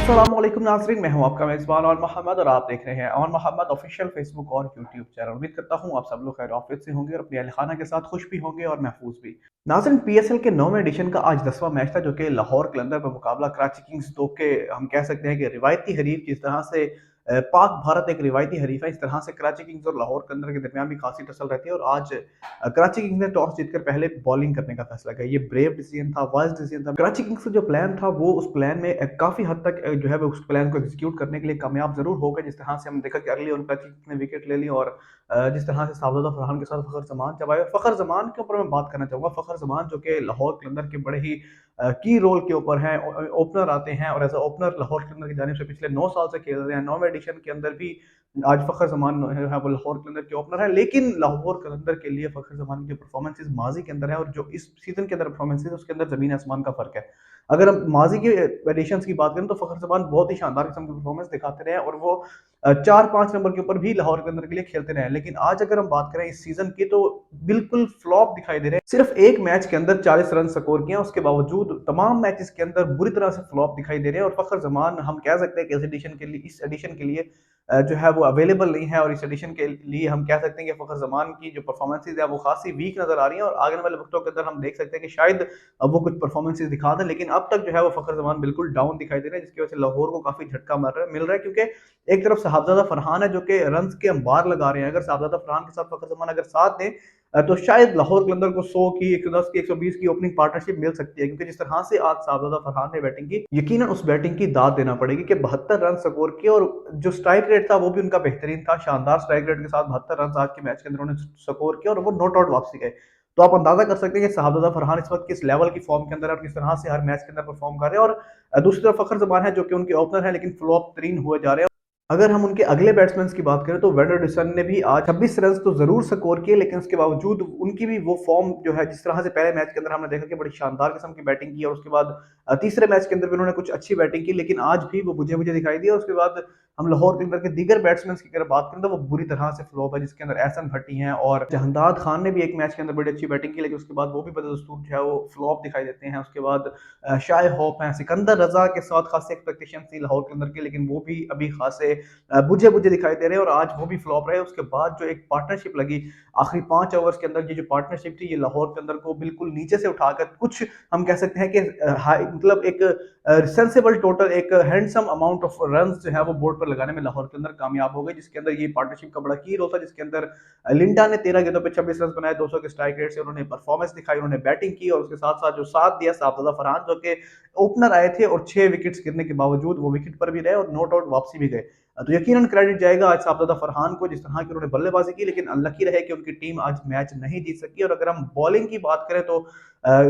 अस्सलामुअलैकुम नाज़रीन, मैं हूं आपका मेज़बान और मोहम्मद और आप देख रहे हैं और मोहम्मद ऑफिशियल फेसबुक और यूट्यूब चैनल। उम्मीद करता हूं आप सब लोग खैर ऑफिस से होंगे और अपनी अहल खाना के साथ खुश भी होंगे और महफूज भी। नाज़रीन, पीएसएल के 9वें एडिशन का आज 10वां मैच था जो कि लाहौर कलंदर में मुकाबला कराची किंग्स दो के हम कह सकते हैं कि रिवायती हरीफ जिस तरह से पाक भारत एक रिवायती हरीफ है, इस तरह से कराची किंग्स और लाहौर कलंदर के दरमियान भी खासी टसल रहती है और आज कराची किंग्स ने टॉस जीतकर पहले बॉलिंग करने का फैसला किया। ये ब्रेव डिसीजन था, वाइज डिसीजन था। कराची किंग्स का जो प्लान था वो उस प्लान में काफी हद तक जो है वो उस प्लान को एग्जीक्यूट करने के लिए कामयाब जरूर हो गए। जिस तरह से हमने देखा कि अर्ली ओवर कराची किंग्स ने विकेट ले ली और जिस तरह से साबजादा फरहान के साथ फखर जमान जब आए। फखर जमान के ऊपर मैं बात करना चाहूंगा। फखर जमान जो कि लाहौर कलंदर के बड़े ही की रोल के ऊपर हैं, ओपनर आते हैं और एज ओपनर लाहौर कलंदर की जानिब से पिछले 9 साल से खेल रहे हैं। 9वें एडिशन के अंदर भी आज फ़खर ज़मान है वो लाहौर कलंदर के ओपनर है, लेकिन लाहौर कलंदर के लिए फ़खर ज़मान की जो परफॉर्मेंसेस माजी के अंदर है और जो इस सीजन के अंदर परफॉर्मेंसेस उसके अंदर ज़मीन आसमान का फ़र्क है। अगर हम माजी के एडिशंस की बात करें तो फ़खर ज़मान बहुत ही शानदार किस्म की परफॉर्मेंस दिखाते रहे और वो 4-5 नंबर के ऊपर भी लाहौर कलंदर के लिए खेलते रहे। लेकिन आज अगर हम बात करें इस सीजन की तो बिल्कुल फ्लॉप दिखाई दे रहे हैं। सिर्फ एक मैच के अंदर 40 रन स्कोर किए, उसके बावजूद तमाम मैचेस के अंदर बुरी तरह से फ्लॉप दिखाई दे रहे हैं और फ़खर ज़मान हम कह सकते हैं कि इस एडिशन के लिए जो है वो अवेलेबल नहीं है और इस एडिशन के लिए हम कह सकते हैं कि फ़खर ज़मान की जो परफॉर्मेंसेज है वो खासी वीक नज़र आ रही हैं और आने वाले वक्तों के अंदर हम देख सकते हैं कि शायद अब वो कुछ परफॉर्मेंसेज दिखा दें, लेकिन अब तक जो है वो फ़खर ज़मान बिल्कुल डाउन दिखाई दे रहे हैं, जिसकी वजह से लाहौर को काफ़ी झटका मिल रहा है क्योंकि एक तरफ साहबजादा फरहान है जो कि रन के अंबार लगा रहे हैं। अगर साहबजादा फरहान के साथ फ़खर ज़मान अगर साथ दें तो शायद लाहौर कलंदर को 100 की, 110 की, 120 की ओपनिंग पार्टनरशिप मिल सकती है क्योंकि जिस तरह से आज साहबजादा फरहान ने बैटिंग की, यकीनन उस बैटिंग की दाद देना पड़ेगी कि 72 रन स्कोर किए और जो स्ट्राइक रेट था वो भी उनका बेहतरीन था। शानदार स्ट्राइक रेट के साथ 72 रन आज के मैच के अंदर उन्होंने स्कोर किया और वो नॉट आउट वापसी गए। तो आप अंदाजा कर सकते हैं कि साहबजादा फरहान इस वक्त किस लेवल की फॉर्म के अंदर है और किस तरह से हर मैच के अंदर परफॉर्म कर रहे हैं और दूसरी तरफ फखर जमान है जो कि उनके ओपनर है लेकिन फ्लॉप तरीन हुए जा रहे हैं। अगर हम उनके अगले बैट्समैन की बात करें तो वेंडर डिसन ने भी आज 26 रन तो जरूर स्कोर किए, लेकिन उसके बावजूद उनकी भी वो फॉर्म जो है जिस तरह से पहले मैच के अंदर हमने देखा कि बड़ी शानदार किस्म की बैटिंग की और उसके बाद तीसरे मैच के अंदर भी उन्होंने कुछ अच्छी बैटिंग की, लेकिन आज भी वो बुझे बुझे दिखाई दिए। उसके बाद हम लाहौर के अंदर के दीगर बैट्समैन की अगर बात करें तो वो बुरी तरह से फ्लॉप है, जिसके अंदर एहसन भट्टी हैं और जहांदाद खान ने भी एक मैच के अंदर बड़ी अच्छी बैटिंग की, लेकिन उसके बाद वो भी बदस्तूर जो है वो फ्लॉप दिखाई देते हैं। उसके बाद शाय होप हैं, सिकंदर रजा के साथ खासी एक्सपेक्टेशन थी लाहौर के अंदर की, लेकिन वो भी अभी खासे बुझे बुझे दिखाई दे रहे हैं और आज वो भी फ्लॉप रहे। उसके बाद जो एक पार्टनरशिप लगी आखिरी 5 ओवर्स के अंदर, ये जो पार्टनरशिप थी ये लाहौर के अंदर को बिल्कुल नीचे से उठाकर कुछ हम कह सकते हैं कि मतलब एक सेंसिबल टोटल एक हैंडसम अमाउंट ऑफ रन जो है वो बोर्ड पर लगाने में लाहौर के अंदर कामयाब हो गए, जिसके अंदर ये पार्टनरशिप का बड़ा की रोल था, जिसके अंदर लिंडा ने 13 गेंदों पे 26 रन बनाए, 200 के स्ट्राइक रेट से उन्होंने परफॉर्मेंस दिखाई, उन्होंने बैटिंग की और उसके साथ साथ जो साथ दिया साहबजादा फरहान जो कि ओपनर आए थे और 6 विकेट्स गिरने के बावजूद वो विकेट पर भी रहे और नॉट आउट वापसी भी गए। तो यकीनन क्रेडिट जाएगा आज साहबजादा फरहान को जिस तरह की उन्होंने बल्लेबाजी की, लेकिन अनलकी रहे कि उनकी टीम आज मैच नहीं जीत सकी। और अगर हम बॉलिंग की बात करें तो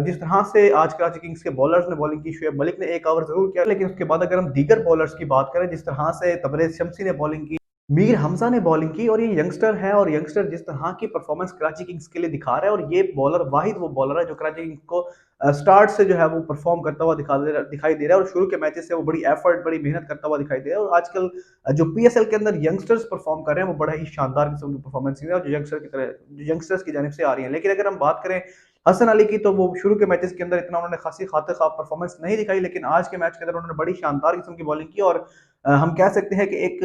जिस तरह से आज कराची किंग्स के बॉलर्स ने बॉलिंग की, शुएब मलिक ने 1 ओवर जरूर किया, लेकिन उसके बाद अगर हम दीगर बॉलर्स की बात करें जिस तरह से तबरेज शमसी ने बॉलिंग की, मीर हमजा ने बॉलिंग की और ये यंगस्टर है और यंगस्टर जिस तरह की परफॉर्मेंस कराची किंग्स के लिए दिखा रहा है और ये बॉलर वाहिद वो बॉलर है जो कराची किंग्स को स्टार्ट से जो है वो परफॉर्म करता हुआ दिखाई दे रहा है और शुरू के मैचेस से वो बड़ी एफर्ट बड़ी मेहनत करता हुआ दिखाई दे रहा है और आजकल जो पीएसएल के अंदर यंगस्टर्स परफॉर्म कर रहे हैं वो बड़ा ही शानदार किस्म की परफॉर्मेंस है जो यंगस्टर्स की जानिब से आ रही है। लेकिन अगर हम बात करें हसन अली की तो वो शुरू के मैचेस के अंदर इतना उन्होंने खासी खातिर खाब परफॉर्मेंस नहीं दिखाई, लेकिन आज के मैच के अंदर उन्होंने बड़ी शानदार किस्म की बॉलिंग की और हम कह सकते हैं कि एक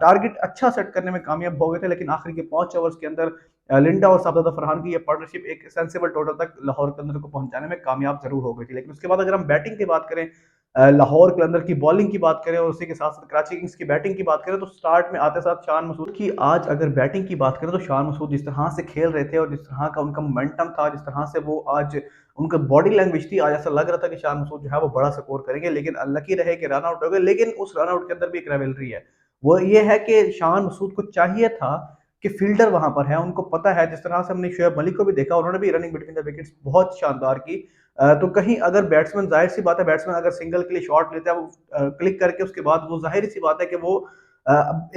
टारगेट अच्छा सेट करने में कामयाब हो गए थे, लेकिन आखिर के 5 ओवर्स के अंदर लिंडा और साबजादा फरहान की ये पार्टनरशिप एक सेंसिबल टोटल तक लाहौर के अंदर को पहुंचाने में कामयाब जरूर हो गई थी। लेकिन उसके बाद अगर हम बैटिंग की बात करें, लाहौर के अंदर की बॉलिंग की बात करें और उसी के साथ साथ कराची किंग्स की बैटिंग की बात करें तो स्टार्ट में आते साथ शान मसूद की आज अगर बैटिंग की बात करें तो शान मसूद जिस तरह से खेल रहे थे और जिस तरह का उनका मोमेंटम था, जिस तरह से वो आज उनका बॉडी लैंग्वेज थी, आज ऐसा लग रहा था कि शान मसूद जो है वो बड़ा स्कोर करेंगे, लेकिन अनलकी रहे कि रन आउट हो गए। लेकिन उस रन आउट के अंदर भी एक रेवलरी है, वो ये है कि शान मसूद को चाहिए था कि फील्डर वहां पर है, उनको पता है जिस तरह से हमने शुएब मलिक को भी देखा, उन्होंने भी रनिंग बिटवीन द विकेट्स बहुत शानदार की। तो कहीं अगर बैट्समैन जाहिर सी बात है बैट्समैन अगर सिंगल के लिए शॉट लेता है वो क्लिक करके उसके बाद वो जाहिर सी बात है कि वो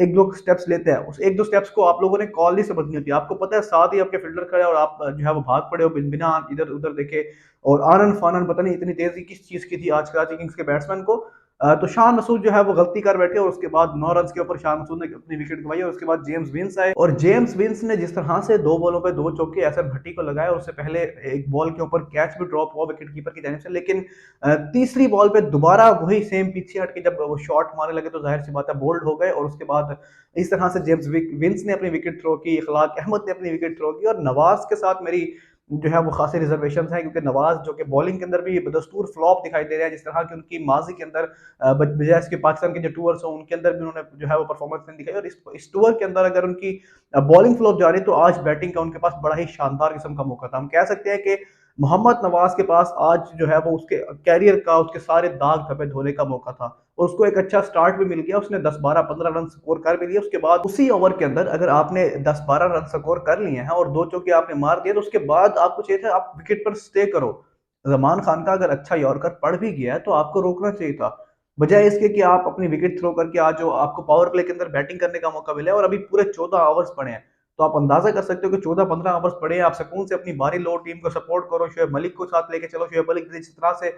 एक दो स्टेप्स लेते हैं, उस एक दो स्टेप्स को आप लोगों ने कॉल नहीं समझनी होती, आपको पता है साथ ही आपके फील्डर खड़े और आप जो है वो भाग पड़े हो बिना इधर उधर देखे और आनन फानन पता नहीं इतनी तेजी किस चीज की थी आज कराची किंग्स के बैट्समैन को। तो शान मसूद जो है वो गलती कर बैठे और उसके बाद 9 रन के ऊपर शान मसूद ने अपनी विकेट गंवाई और उसके बाद जेम्स विंस आए और जेम्स विंस ने जिस तरह से 2 बॉलों पे 2 चौके एहसन भट्टी को लगाया, उससे पहले एक बॉल के ऊपर कैच भी ड्रॉप हुआ विकेट कीपर की जानिब से, लेकिन तीसरी बॉल पे दोबारा वही सेम पीछे हट के जब वो शॉट मारने लगे तो जाहिर सी बात है बोल्ड हो गए और उसके बाद इस तरह से जेम्स विंस ने अपनी विकेट थ्रो की, इखलाक अहमद ने अपनी विकेट थ्रो की और नवाज के साथ मेरी जो है वो खासी रिजर्वेशन है, क्योंकि नवाज जो कि बॉलिंग के अंदर भी बदस्तूर फ्लॉप दिखाई दे रहा है, जिस तरह की उनकी माजी के अंदर बजाय इसके पाकिस्तान के जो टूर्स हो उनके अंदर भी उन्होंने जो है वो परफॉर्मेंस नहीं दिखाई और इस टूर के अंदर अगर उनकी बॉलिंग फ्लॉप जा रही तो आज बैटिंग का उनके पास बड़ा ही शानदार किस्म का मौका था। हम कह सकते हैं कि मोहम्मद नवाज के पास आज जो है वो उसके कैरियर का, उसके सारे दाग धब्बे धोने का मौका था और उसको एक अच्छा स्टार्ट भी मिल गया, उसने 10 12 15 रन स्कोर कर भी लिए। उसके बाद उसी ओवर के अंदर अगर आपने 10 12 रन स्कोर कर लिए हैं और 2 चौके आपने मार दिए तो उसके बाद आपको चाहिए था आप विकेट पर स्टे करो। जमान खान का अगर अच्छा यॉर्कर पड़ भी गया है तो आपको रोकना चाहिए था, बजाय इसके कि आप अपनी विकेट थ्रो करके आज जो आपको पावर प्ले के अंदर बैटिंग करने का मौका मिला है और अभी पूरे 14 ओवर्स पड़े हैं, तो आप अंदाजा कर सकते हो कि 14-15 ओवर्स पड़े हैं, आप सुकून से अपनी बारी लो, टीम को सपोर्ट करो, शोएब मलिक को साथ लेके चलो। शोएब मलिक ने जिस तरह से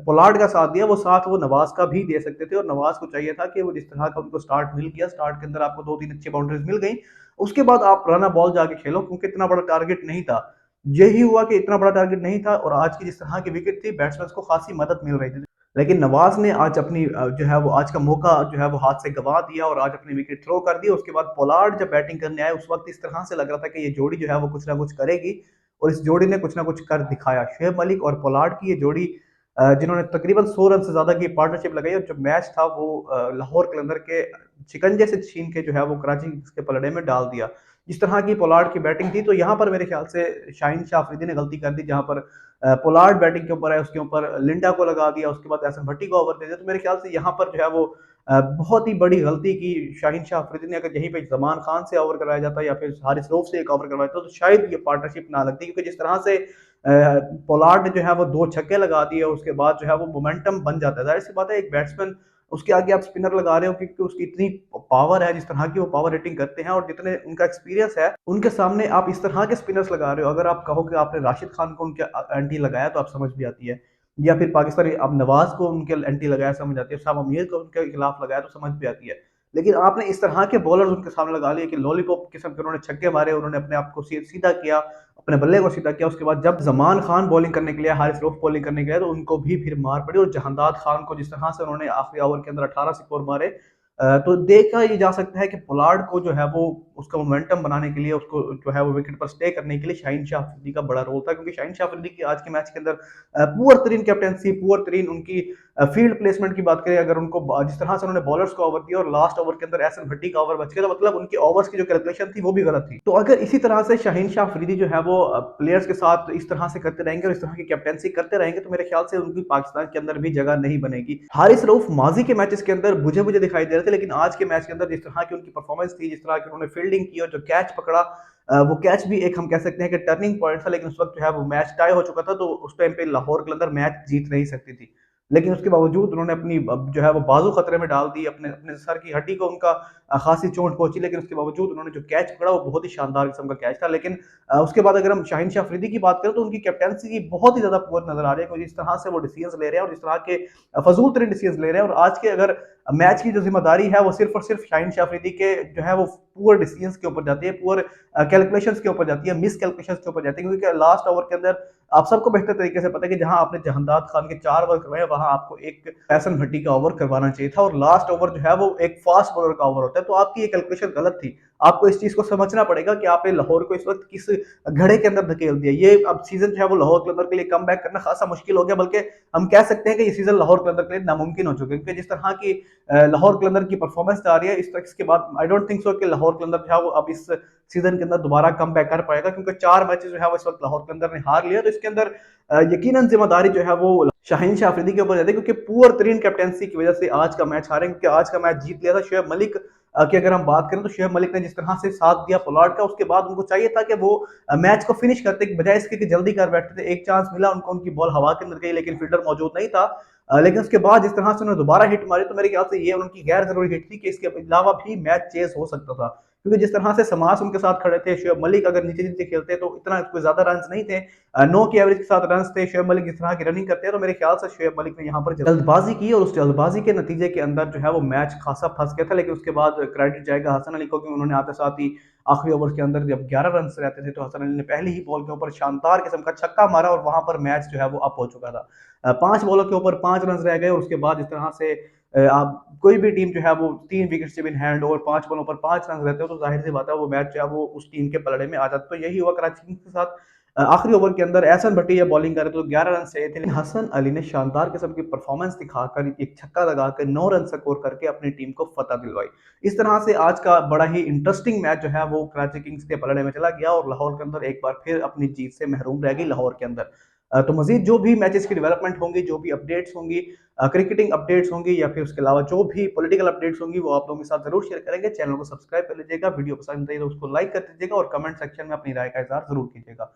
पोलार्ड का साथ दिया वो साथ वो नवाज का भी दे सकते थे और नवाज को चाहिए था कि वो जिस तरह का उनको स्टार्ट मिल गया, स्टार्ट के अंदर आपको 2-3 अच्छी बाउंड्रीज मिल गई, उसके बाद आप रन बॉल जाके खेलो, क्योंकि इतना बड़ा टारगेट नहीं था। यही हुआ कि इतना बड़ा टारगेट नहीं था और आज की जिस तरह की विकेट थी बैट्समैन को खासी मदद मिल रही थी, लेकिन नवाज ने आज अपनी जो है वो आज का मौका जो है वो हाथ से गवा दिया और आज अपनी विकेट थ्रो कर दी। उसके बाद पोलार्ड जब बैटिंग करने आए उस वक्त इस तरह से लग रहा था कि ये जोड़ी जो है वो कुछ ना कुछ करेगी और इस जोड़ी ने कुछ ना कुछ कर दिखाया। शोएब मलिक और पोलार्ड की ये जोड़ी जिन्होंने तकरीबन 100 रन से ज्यादा की पार्टनरशिप लगाई और जो मैच था वो लाहौर कलंदर के शिकंजे से छीन के जो है वो कराची के पलड़े में डाल दिया। जिस तरह की पोलार्ड की बैटिंग थी तो यहाँ पर मेरे ख्याल से शाहीन शाह अफरीदी ने गलती कर दी, जहाँ पर पोलार्ड बैटिंग के ऊपर है, उसके ऊपर लिंडा को लगा दिया, उसके बाद एहसन भट्टी को ओवर दे दिया। तो मेरे ख्याल से यहाँ पर जो है वो बहुत ही बड़ी गलती की शाहीन शाह अफरीदी ने। अगर यहीं पे जमान खान से ओवर करवाया जाता या फिर हारिस रऊफ से एक ओवर करवाया जाता तो शायद ये पार्टनरशिप ना लगती, क्योंकि जिस तरह से पोलार्ड ने जो है वो 2 छक्के लगा दिए उसके बाद जो है वो मोमेंटम बन जाता है। जाहिर सी बात है एक बैट्समैन उसके आगे आप स्पिनर लगा रहे हो क्योंकि उसकी इतनी पावर है, जिस तरह की वो पावर हिटिंग करते हैं और जितने उनका एक्सपीरियंस है उनके सामने आप इस तरह के स्पिनर्स लगा रहे हो। अगर आप कहो कि आपने राशिद खान को उनके एंटी लगाया तो आप समझ भी आती है, या फिर पाकिस्तानी अब नवाज को उनके एंटी लगाया समझ आती है, शाम अमीर को उनके खिलाफ लगाया तो समझ भी आती है। लेकिन आपने इस तरह के बॉलर्स उनके सामने लगा लिए कि लॉलीपॉप किस्म के उन्होंने छक्के मारे, उन्होंने अपने आप को सीधा किया, अपने बल्ले को सीधा किया। उसके बाद जब जमान खान बॉलिंग करने के लिए, हारिस रऊफ बॉलिंग करने के लिए तो उनको भी फिर मार पड़ी और जहांदाद खान को जिस तरह से उन्होंने आखिरी ओवर के अंदर 18 स्कोर मारे, तो देखा ये जा सकता है कि पोलार्ड को जो है वो उसका मोमेंटम बनाने के लिए, उसको जो है वो विकेट पर स्टे करने के लिए शाहीन शाह अफरीदी का बड़ा रोल था, क्योंकि शाहीन शाह अफरीदी की आज के मैच के अंदर पुअर तरीन कैप्टेंसी, पुअर तरीन उनकी फील्ड प्लेसमेंट की बात करें, अगर उनको जिस तरह से उन्होंने बॉलर्स को ओवर दिया और लास्ट ओवर के अंदर एहसन भट्टी का ओवर बच गया, तो मतलब उनकी ओवर्स की जो कैलकुलेशन थी वो भी गलत थी। तो अगर इसी तरह से शाहीन शाह अफरीदी जो है वो प्लेयर्स के साथ इस तरह से करते रहेंगे और इस तरह की कैप्टेंसी करते रहेंगे तो मेरे ख्याल से उनकी पाकिस्तान के अंदर भी जगह नहीं बनेगी। हारिस रऊफ माजी के मैचेस के अंदर बुझे बुझे दिखाई दे रहे थे, लेकिन आज के मैच के अंदर जिस तरह की उनकी परफॉर्मेंस थी, जिस तरह की उन्होंने फील्डिंग की और जो कैच पकड़ा, वो कैच भी एक हम कह सकते हैं कि टर्निंग पॉइंट था, लेकिन उस वक्त जो है वो मैच टाई हो चुका था तो उस टाइम पे लाहौर के अंदर मैच जीत नहीं सकती थी। लेकिन उसके बावजूद उन्होंने अपनी जो है वो बाजू खतरे में डाल दी, अपने अपने सर की हड्डी को उनका खासी चोट पहुंची, लेकिन उसके बावजूद उन्होंने जो कैच पकड़ा वो बहुत ही शानदार किस्म का कैच था। लेकिन उसके बाद अगर हम शाहीन शाह अफरीदी की बात करें तो उनकी कैप्टेंसी की बहुत ही ज्यादा पुअर नजर आ रही है, क्योंकि जिस तरह से वो डिसीजन ले रहे हैं और जिस तरह के फजूल तरीन डिसीजन ले रहे हैं। और आज के अगर मैच की जो जिम्मेदारी है वो सिर्फ और सिर्फ शाहीन शाह अफरीदी के जो है वो पुअर डिसीजंस के ऊपर जाती है, पुअर कैलकुलेशंस के ऊपर जाती है, मिस कैलकुलेशंस के ऊपर जाती है, क्योंकि लास्ट ओवर के अंदर आप सबको बेहतर तरीके से पता है कि जहां आपने जहांदाद खान के 4 ओवर करवाए वहां आपको एक एहसन भट्टी का ओवर करवाना चाहिए था और लास्ट ओवर जो है वो एक फास्ट बॉलर का ओवर होता है, तो आपकी ये कैलकुलेशन गलत थी। आपको इस चीज को समझना पड़ेगा कि आपने लाहौर को इस वक्त किस घड़े के अंदर धकेल दिया। ये अब सीजन जो है वो लाहौर कलंदर के लिए कम बैक करना खासा मुश्किल हो गया, बल्कि हम कह सकते हैं कि ये सीजन लाहौर कलंदर के लिए नामुमकिन हो चुका है, क्योंकि जिस तरह की लाहौर कलंदर की परफॉर्मेंस आ रही है इस तक, इसके बाद आई डोंट थिंक सो कि लाहौर कलंदर जो है वो अब इस सीजन के अंदर दोबारा कम बैक कर पाएगा, क्योंकि 4 मैचेस जो है वो इस वक्त लाहौर कलंदर ने हार लिया। तो इसके अंदर यकीनन जिम्मेदारी जो है वो शाहीन शाह अफरीदी के ऊपर जाती है, क्योंकि पुअर तरीन कैप्टेंसी की वजह से आज का मैच हारे, क्योंकि आज का मैच जीत लिया था शोएब मलिक की अगर हम बात करें तो शोएब मलिक ने जिस तरह से साथ दिया पोलार्ड का, उसके बाद उनको चाहिए था कि वो मैच को फिनिश करते, बजाय इसके कि जल्दी कर बैठते थे। एक चांस मिला उनको, उनकी बॉल हवा के अंदर गई लेकिन फील्डर मौजूद नहीं था, लेकिन उसके बाद जिस तरह से उन्होंने दोबारा हिट मारी तो मेरे ख्याल से ये उनकी गैर जरूरी हिट थी कि इसके अलावा भी मैच चेस हो सकता था, क्योंकि जिस तरह से समास उनके साथ खड़े थे, शोएब मलिक अगर नीचे-नीचे खेलते तो इतना कोई ज़्यादा रन्स नहीं थे। 9 की एवरेज के साथ रन्स थे, शोएब मलिक जिस तरह की रनिंग करते हैं तो मेरे ख्याल से शोएब मलिक ने यहाँ पर जल्दबाज़ी की और उस जल्दबाज़ी के नतीजे के अंदर जो है वो मैच खासा फँस गया था। लेकिन उसके बाद क्रेडिट जाएगा हसन अली को कि उन्होंने आते साथ ही आखिरी ओवर के अंदर जब 11 रन्स रहते थे तो हसन अली ने पहली ही बॉल के ऊपर शानदार किस्म का छक्का मारा और वहाँ पर मैच जो है वो अप हो चुका था। 5 बॉलों के ऊपर 5 रन्स रह गए और उसके बाद इस तरह से आप कोई भी टीम जो है वो 3 विकेट से इन हैंड और 5 बॉलों पर 5 रन रहते हो तो ज़ाहिर-सी बात है वो मैच जो है वो उस टीम के पलड़े में आ जाता। तो यही हुआ कराची किंग्स के साथ। आखिरी ओवर के अंदर एहसन भट्टी जब बॉलिंग कर रहे थे तो 11 रन चाहिए थे, लेकिन हसन अली ने शानदार किस्म की परफॉर्मेंस दिखाकर एक छक्का लगाकर 9 रन स्कोर करके अपनी टीम को फतह दिलवाई। इस तरह से आज का बड़ा ही इंटरेस्टिंग मैच जो है वो कराची किंग्स के पलड़े में चला गया और लाहौर के अंदर एक बार फिर अपनी जीत से महरूम रह गई लाहौर के अंदर। तो मज़ीद जो भी मैचेस की डेवलपमेंट होंगी, जो भी अपडेट्स होंगी, क्रिकेटिंग अपडेट्स होंगी या फिर उसके अलावा जो भी पॉलिटिकल अपडेट्स होंगी वो आप लोगों के साथ ज़रूर शेयर करेंगे। चैनल को सब्सक्राइब कर लीजिएगा, वीडियो पसंद आई तो उसको लाइक कर दीजिएगा और कमेंट सेक्शन में अपनी राय का इज़हार ज़रूर कीजिएगा।